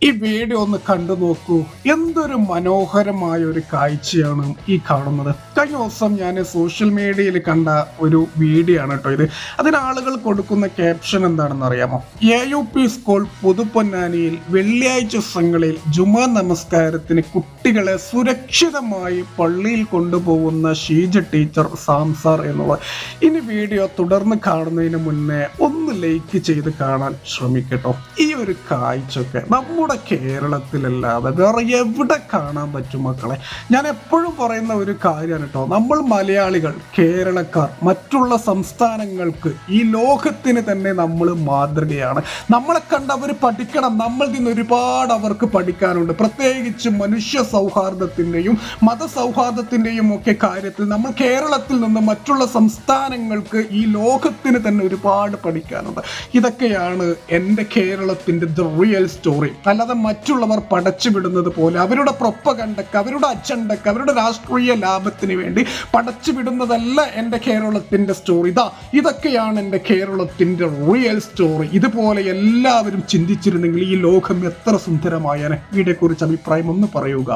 ഈ വീഡിയോ ഒന്ന് കണ്ടു നോക്കൂ. എന്തൊരു മനോഹരമായ ഒരു കാഴ്ചയാണ് ഈ കാണുന്നത്. കഴിഞ്ഞ ദിവസം ഞാൻ സോഷ്യൽ മീഡിയയിൽ കണ്ട ഒരു വീഡിയോ ആണ് കേട്ടോ ഇത്. അതിന് ആളുകൾ കൊടുക്കുന്ന ക്യാപ്ഷൻ എന്താണെന്ന് അറിയാമോ? AUP സ്കൂൾ പുതുപ്പൊന്നാനിയിൽ വെള്ളിയാഴ്ച ദിവസങ്ങളിൽ ജുമാ നമസ്കാരത്തിന് കുട്ടികളെ സുരക്ഷിതമായി പള്ളിയിൽ കൊണ്ടുപോകുന്ന ഷീജ ടീച്ചർ സാംസാർ എന്നുള്ളത്. ഇനി വീഡിയോ തുടർന്ന് കാണുന്നതിന് മുന്നേ ഒന്ന് ലൈക്ക് ചെയ്ത് കാണാൻ ശ്രമിക്കട്ടോ. ഈ ഒരു കാഴ്ചയൊക്കെ നമ്മുടെ കേരളത്തിലല്ലാതെ വേറെ എവിടെ കാണാൻ പറ്റും മക്കളെ? ഞാൻ എപ്പോഴും പറയുന്ന ഒരു കാര്യമാണ് കേട്ടോ, നമ്മൾ മലയാളികൾ, കേരളക്കാർ മറ്റുള്ള സംസ്ഥാനങ്ങൾക്ക്, ഈ ലോകത്തിന് തന്നെ നമ്മൾ മാതൃകയാണ്. നമ്മളെ കണ്ട് അവർ പഠിക്കണം. നമ്മൾ നിന്ന് ഒരുപാട് അവർക്ക് പഠിക്കാനുണ്ട്. പ്രത്യേകിച്ച് മനുഷ്യ സൗഹാർദ്ദത്തിൻ്റെയും മതസൗഹാർദ്ദത്തിൻ്റെയും ഒക്കെ കാര്യത്തിൽ നമ്മൾ കേരളത്തിൽ നിന്ന് മറ്റുള്ള സംസ്ഥാനങ്ങൾക്ക്, ഈ ലോകത്തിന് തന്നെ ഒരുപാട് പഠിക്കാനുണ്ട്. ഇതൊക്കെയാണ് എൻ്റെ കേരളത്തിൻ്റെ ദ റിയൽ സ്റ്റോറി. അല്ലാതെ മറ്റുള്ളവർ പടച്ചു വിടുന്നത് പോലെ അവരുടെ പ്രൊപ്പഗണ്ടക്ക്, അവരുടെ അജണ്ടക്ക്, അവരുടെ രാഷ്ട്രീയ ലാഭത്തിന് വേണ്ടി പടച്ചു വിടുന്നതല്ല എൻ്റെ കേരളത്തിൻ്റെ സ്റ്റോറി. ഇതൊക്കെയാണ് എൻ്റെ കേരളത്തിൻ്റെ റിയൽ സ്റ്റോറി. ഇതുപോലെ എല്ലാവരും ചിന്തിച്ചിരുന്നെങ്കിൽ ഈ ലോകം എത്ര സുന്ദരമായേനെ. ഇതിനെക്കുറിച്ച് അഭിപ്രായം ഒന്ന് പറയുക.